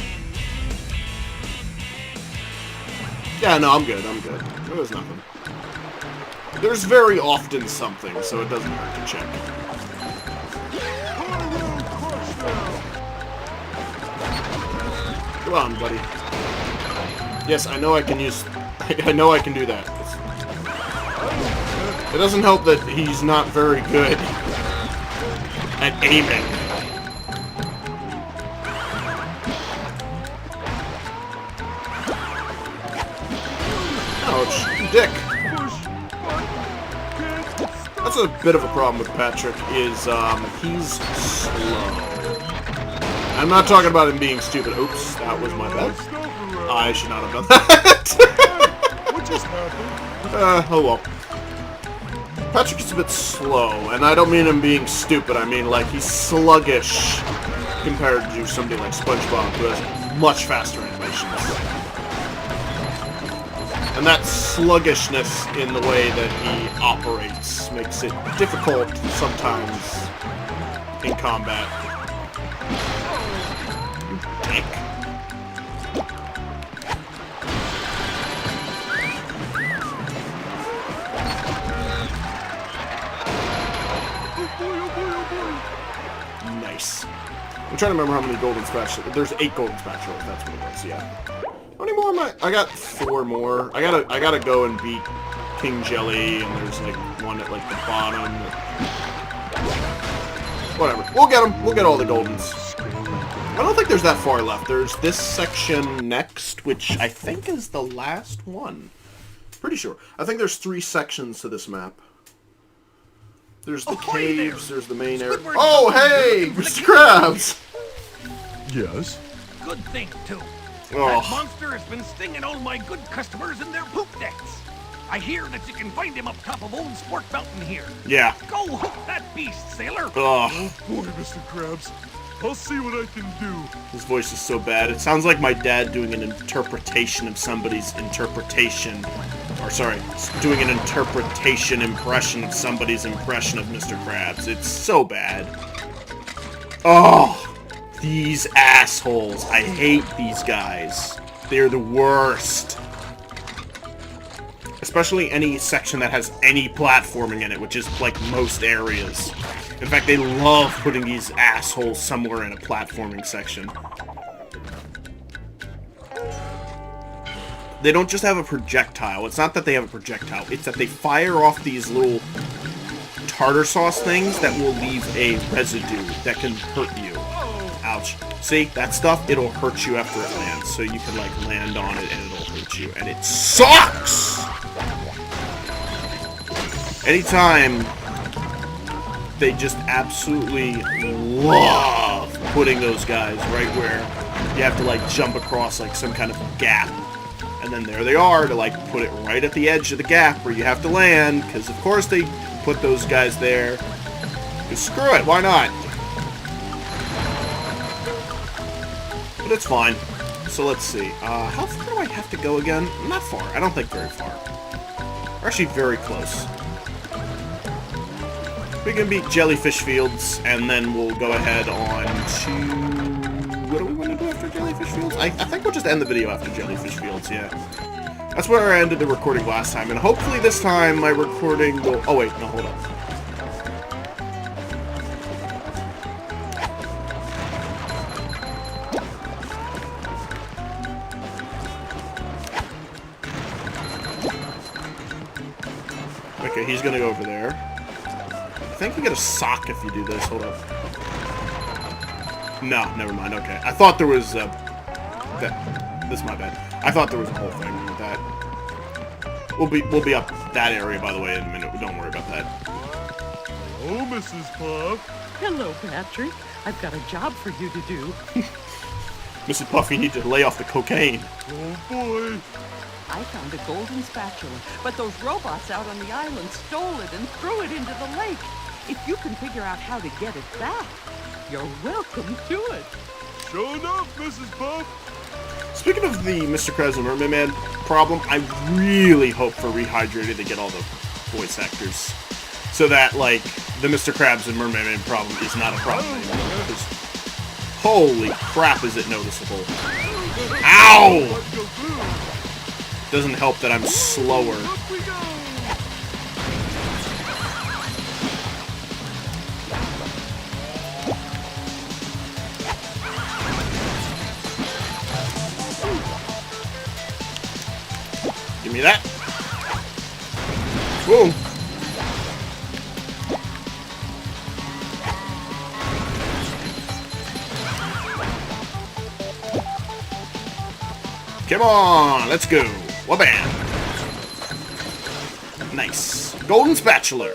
Yeah, no, I'm good. There was nothing. There's very often something, so it doesn't hurt to check. Come on, buddy. Yes, I know I can use... I know I can do that. It doesn't help that he's not very good at aiming. Ouch, dick. That's a bit of a problem with Patrick, is, he's slow. I'm not talking about him being stupid. Oops, that was my bad. I should not have done that. What just happened? Oh well. Patrick is a bit slow, and I don't mean him being stupid, I mean, like, he's sluggish compared to somebody like SpongeBob, who has much faster animations. And that sluggishness in the way that he operates makes it difficult sometimes in combat. Dick. Nice. I'm trying to remember how many golden spatulas. There's 8 golden spatulas, that's what it was, yeah. How many more am I? I got 4 more. I gotta go and beat King Jelly, and there's like one at like the bottom. Whatever. We'll get them. We'll get all the goldens. I don't think there's that far left. There's this section next, which I think is the last one. Pretty sure. I think there's 3 sections to this map. There's the caves, there's the main area. Oh, hey! Mr. Krabs! Yes? Good thing, too. Oh. That monster has been stinging all my good customers in their poop decks. I hear that you can find him up top of Old Sport Mountain here. Yeah. Go hook that beast, sailor. Ugh. Oh boy, Mr. Krabs. I'll see what I can do. His voice is so bad. It sounds like my dad doing an interpretation of somebody's interpretation. or sorry, doing an impression of somebody's impression of Mr. Krabs. It's so bad. Oh, these assholes. I hate these guys. They're the worst. Especially any section that has any platforming in it, which is like most areas. In fact, they love putting these assholes somewhere in a platforming section. They don't just have a projectile. It's not that they have a projectile. It's that they fire off these little tartar sauce things that will leave a residue that can hurt you. Ouch. See? That stuff, it'll hurt you after it lands. So you can, like, land on it and it'll hurt you. And it sucks! Anytime they just absolutely love putting those guys right where you have to, like, jump across, like, some kind of gap. And then there they are to, like, put it right at the edge of the gap where you have to land, because of course they put those guys there. Just screw it, why not? But it's fine. So let's see. How far do I have to go again? Not far. I don't think very far. We're actually very close. We can beat Jellyfish Fields, and then we'll go ahead on to... What do we want to do after Jellyfish Fields? I think we'll just end the video after Jellyfish Fields, yeah. That's where I ended the recording last time, and hopefully this time my recording will... Oh wait, no, hold up. Okay, he's gonna go over there. I think you get a sock if you do this, hold up. No, never mind. Okay, I thought there was that's my bad. I thought there was a whole thing with that. We'll be up that area, by the way, in a minute. Don't worry about that. Oh, Mrs. Puff. Hello, Patrick. I've got a job for you to do. Mrs. Puff, you need to lay off the cocaine. Oh boy. I found a golden spatula, but those robots out on the island stole it and threw it into the lake. If you can figure out how to get it back, you're welcome to it. Sure enough, Mrs. Puff. Speaking of the Mr. Krabs and Mermaid Man problem, I really hope for Rehydrated to get all the voice actors. So that, like, the Mr. Krabs and Mermaid Man problem is not a problem anymore. Because, holy crap, is it noticeable. Ow! Doesn't help that I'm slower. Give me that. Boom. Come on, let's go. Wabam. Nice. Golden spatula.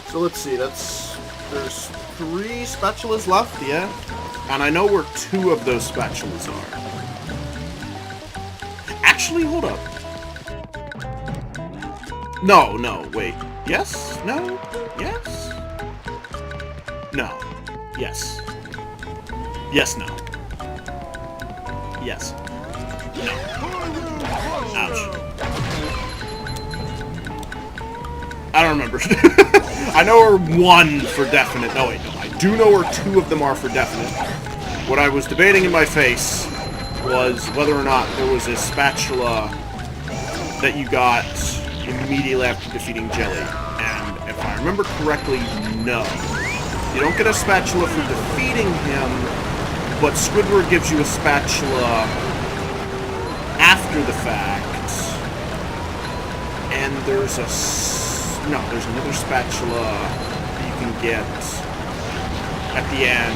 So let's see, there's 3 spatulas left, yeah? And I know where 2 of those spatulas are. Actually, hold up. No, wait. Yes? No? Yes? No. Yes. Yes, no. Yes. No. Ouch. I don't remember. I know where 1 for definite. No, wait, no. I do know where 2 of them are for definite. What I was debating in my face was whether or not there was a spatula that you got immediately after defeating Jelly. And if I remember correctly, no. You don't get a spatula for defeating him, but Squidward gives you a spatula after the fact. And there's there's another spatula you can get at the end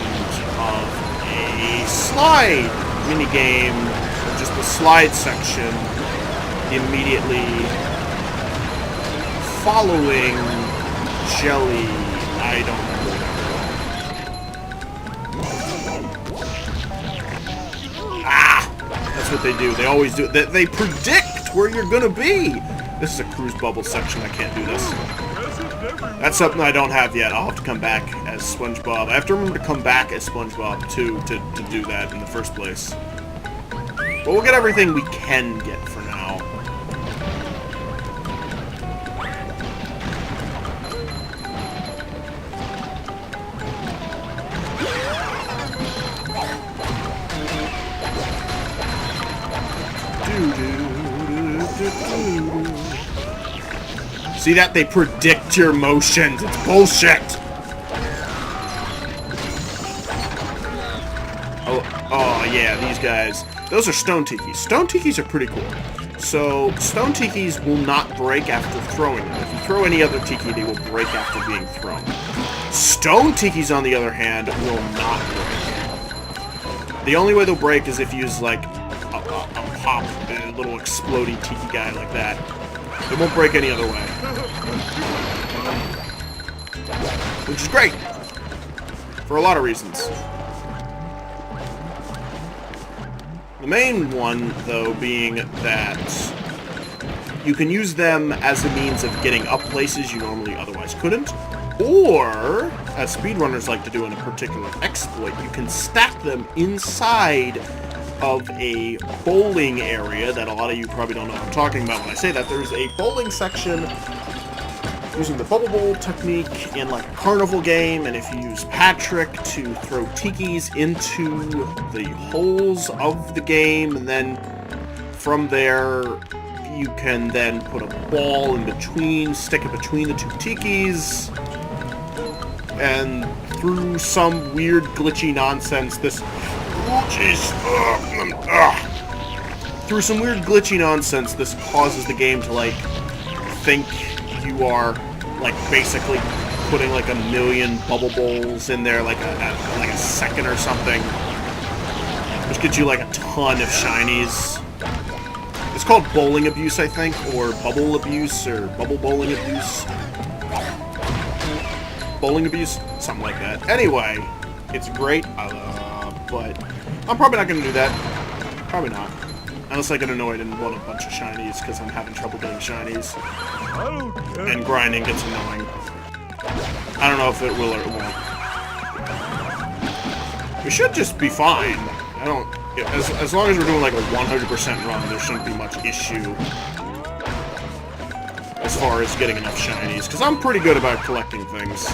of a slide minigame, or just the slide section, immediately following Jelly. I don't remember. Ah! That's That's what they do. They always do. They predict where you're gonna be. This is a cruise bubble section. I can't do this. That's something I don't have yet. I'll have to come back as SpongeBob. I have to remember to come back as SpongeBob, too, to do that in the first place. But we'll get everything we can get for now. See that? They predict your motions. It's bullshit. Oh yeah, these guys. Those are stone tikis. Stone tikis are pretty cool. So, stone tikis will not break after throwing them. If you throw any other tiki, they will break after being thrown. Stone tikis, on the other hand, will not break. The only way they'll break is if you use, like, a pop, a little explodey tiki guy like that. It won't break any other way. Which is great. For a lot of reasons. The main one, though, being that you can use them as a means of getting up places you normally otherwise couldn't. Or, as speedrunners like to do in a particular exploit, you can stack them inside of a bowling area that a lot of you probably don't know what I'm talking about when I say that. There's a bowling section using the bubble bowl technique in like a carnival game, and if you use Patrick to throw tikis into the holes of the game, and then from there you can then put a ball in between, stick it between the two tikis, and through some weird glitchy nonsense, through some weird glitchy nonsense, this causes the game to, like, think you are, like, basically putting, like, 1,000,000 bubble bowls in there, like a second or something. Which gets you, like, a ton of shinies. It's called bowling abuse, I think, or bubble abuse, or bubble bowling abuse. Bowling abuse? Something like that. Anyway, it's great, but I'm probably not going to do that. Probably not. Unless I get annoyed and want a bunch of shinies, because I'm having trouble getting shinies. And grinding gets annoying. I don't know if it will or it won't. We should just be fine. I don't... As long as we're doing like a 100% run, there shouldn't be much issue as far as getting enough shinies, because I'm pretty good about collecting things.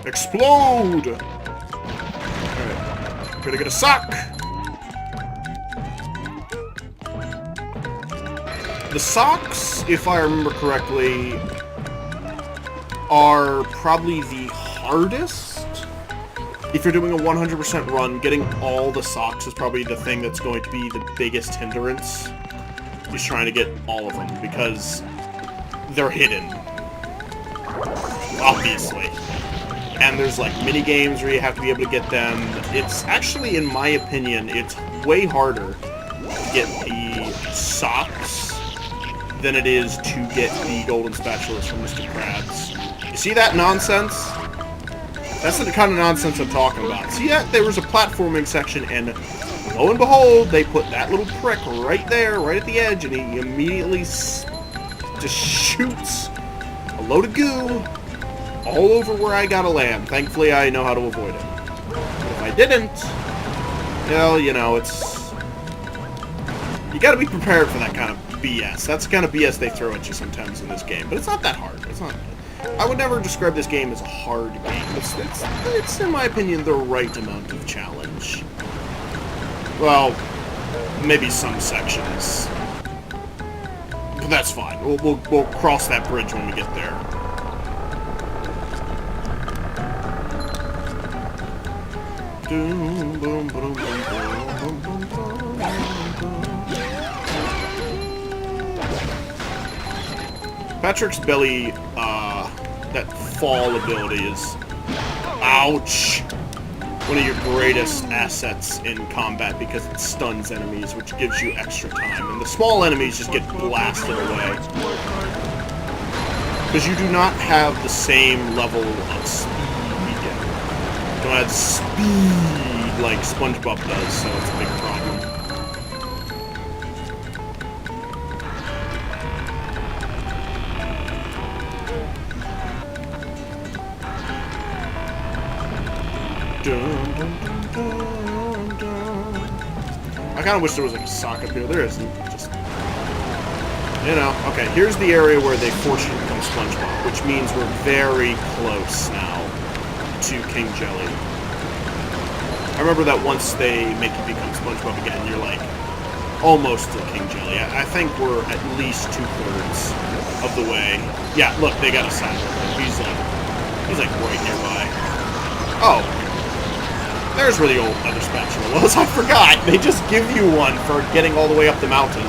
Explode! Alright. Gonna get a sock! The socks, if I remember correctly, are probably the hardest. If you're doing a 100% run, getting all the socks is probably the thing that's going to be the biggest hindrance. Is trying to get all of them, because they're hidden. Obviously. And there's like mini games where you have to be able to get them. It's actually, in my opinion, it's way harder to get the socks than it is to get the golden spatulas from Mr. Krabs. You see that nonsense? That's the kind of nonsense I'm talking about. See that? There was a platforming section, and lo and behold, they put that little prick right there, right at the edge, and he immediately just shoots a load of goo all over where I gotta land. Thankfully, I know how to avoid it. But if I didn't, well, you know, it's... You gotta be prepared for that kind of BS. That's the kind of BS they throw at you sometimes in this game. But it's not that hard. It's not... I would never describe this game as a hard game. It's, in my opinion, the right amount of challenge. Well, maybe some sections. But that's fine. We'll cross that bridge when we get there. Patrick's belly, that fall ability is, ouch, one of your greatest assets in combat because it stuns enemies, which gives you extra time. And the small enemies just get blasted away. Because you do not have the same level of speed Don't add speed like SpongeBob does, so it's a big problem. I kind of wish there was like a sock up here. There isn't. Just, you know. Okay, here's the area where they force you to become SpongeBob, which means we're very close now to King Jelly. I remember that once they make you become SpongeBob again, you're like almost to King Jelly. I think we're at least 2/3 of the way. Yeah, look, they got a saddle. He's like right nearby. Oh. There's where the old leather spatula was. I forgot. They just give you one for getting all the way up the mountain.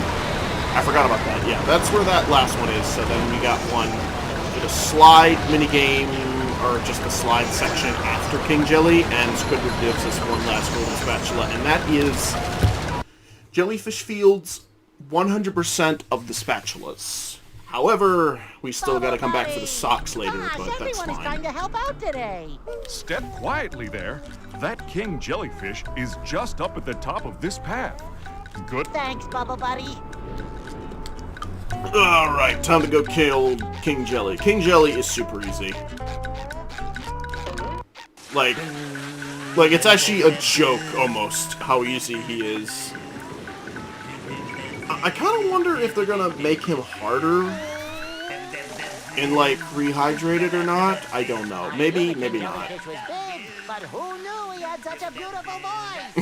I forgot about that. Yeah, that's where that last one is. So then we got one for the slide minigame, or just the slide section after King Jelly, and Squidward gives us one last golden spatula, and that is Jellyfish Field's 100% of the spatulas. However, we still got to come back for the socks later, but that's everyone is fine. trying to help out today. Step quietly there. That king jellyfish is just up at the top of this path. Good. Thanks, Bubble Buddy. Alright, time to go kill King Jelly. King Jelly is super easy. Like, it's actually a joke, almost, how easy he is. I kind of wonder if they're gonna make him harder and, like, rehydrated or not. I don't know. Maybe not. Jellyfish was big, but who knew he had such a beautiful voice?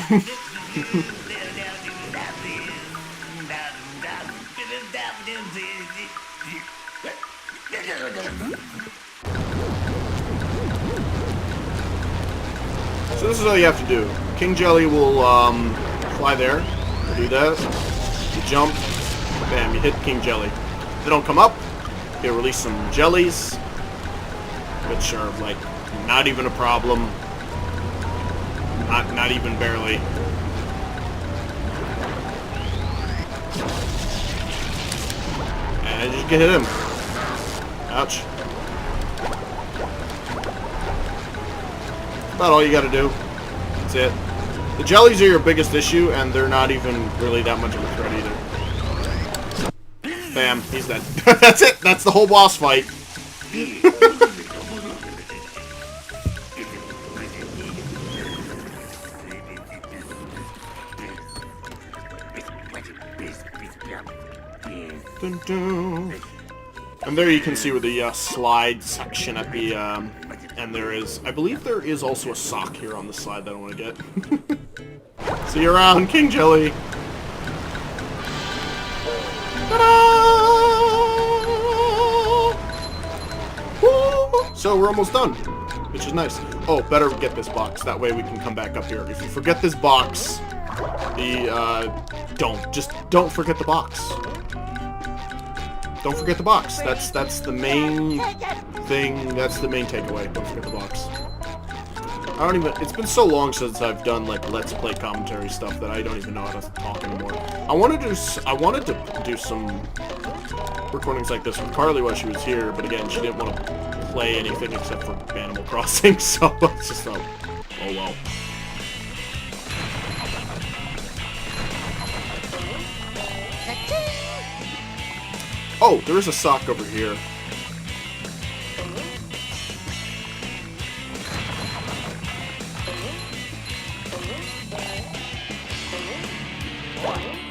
So this is all you have to do. King Jelly will, fly there. Do that. You jump. Bam, you hit King Jelly. If they don't come up, he'll release some jellies, which are, like, not even a problem. Not even barely. And you just get hit him. Ouch. About all you gotta do. That's it. The jellies are your biggest issue, and they're not even really that much of a threat either. Bam, he's dead. That's it! That's the whole boss fight. Dun, dun. And there you can see where the slide section at the, and there is, I believe there is also a sock here on the slide that I want to get. See you around, King Jelly! Ta-da! So we're almost done, which is nice. Oh, better get this box, that way we can come back up here. If you forget this box, don't forget the box. Don't forget the box. That's the main thing. That's the main takeaway. Don't forget the box. I don't even. It's been so long since I've done like Let's Play commentary stuff that I don't even know how to talk anymore. I wanted to do some recordings like this with Carly while she was here, but again, she didn't want to play anything except for Animal Crossing, so it's just oh well. Oh, there is a sock over here.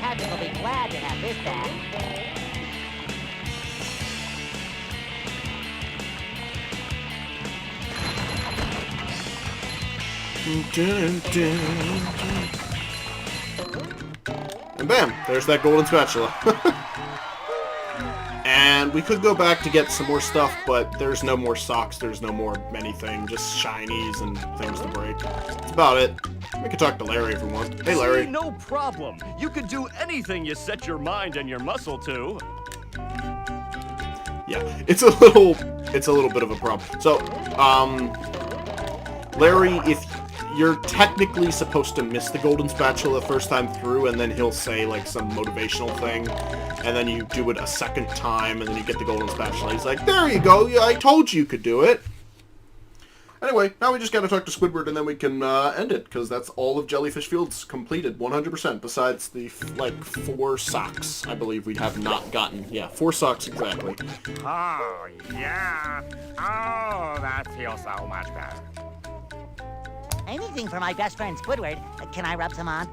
Patrick will be glad to have this back. And bam, there's that golden spatula. And we could go back to get some more stuff, but there's no more socks, there's no more anything, just shinies and things to break. That's about it. We could talk to Larry if we want. Hey, Larry. See, no problem. You can do anything you set your mind and your muscle to. Yeah, it's a little bit of a problem. So, Larry, if you're technically supposed to miss the golden spatula the first time through, and then he'll say, like, some motivational thing, and then you do it a second time, and then you get the golden spatula. He's like, there you go, yeah, I told you could do it. Anyway, now we just gotta talk to Squidward and then we can end it, because that's all of Jellyfish Fields completed, 100%, besides the, 4 socks, I believe we have not gotten. Yeah, 4 socks exactly. Oh, yeah. Oh, that feels so much better. Anything for my best friend Squidward. Can I rub some on?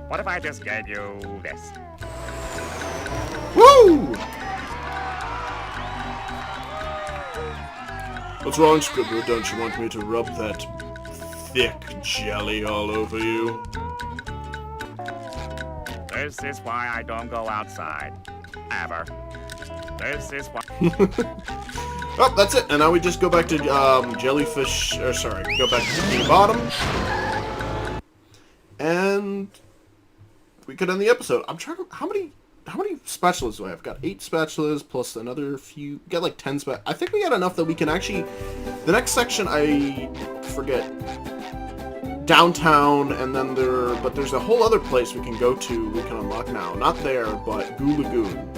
What if I just gave you this? Woo! What's wrong, Squidward? Don't you want me to rub that thick jelly all over you? This is why I don't go outside. Ever. This is why... Oh, that's it. And now we just go back to Jellyfish... go back to Bikini Bottom. And... we could end the episode. I'm trying to... How many spatulas do I have? I've got 8 spatulas plus another few... We got like 10 spatulas. I think we got enough that we can actually... The next section, I forget... Downtown, and then but there's a whole other place we can go to, we can unlock now. Not there, but Goo Lagoon.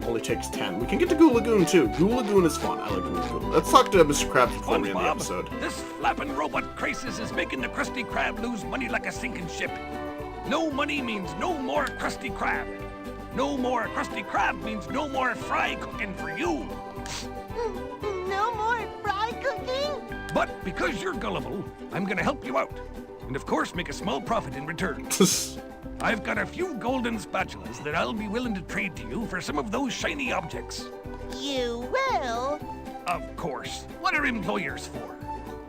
Only takes 10. We can get to Goo Lagoon, too. Goo Lagoon is fun. I like Goo Lagoon. Let's talk to Mr. Krabs before we end the episode. This flapping robot crisis is making the Krusty Krab lose money like a sinking ship. No money means no more Krusty Krab. No more Krusty Krab means no more fry cooking for you. No more fry cooking? But because you're gullible, I'm gonna help you out. And of course make a small profit in return. I've got a few golden spatulas that I'll be willing to trade to you for some of those shiny objects. You will? Of course. What are employers for?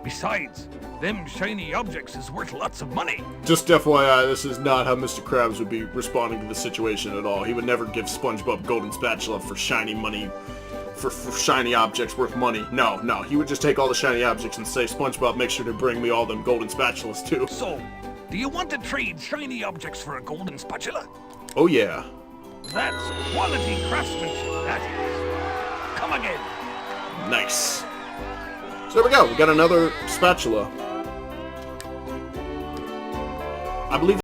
Besides, them shiny objects is worth lots of money. Just FYI, this is not how Mr. Krabs would be responding to the situation at all. He would never give SpongeBob golden spatula for shiny money, for shiny objects worth money. No, he would just take all the shiny objects and say, SpongeBob, make sure to bring me all them golden spatulas too. So, do you want to trade shiny objects for a golden spatula? Oh yeah. That's quality craftsmanship, that is. Come again. Nice. So there we go, we got another spatula. I believe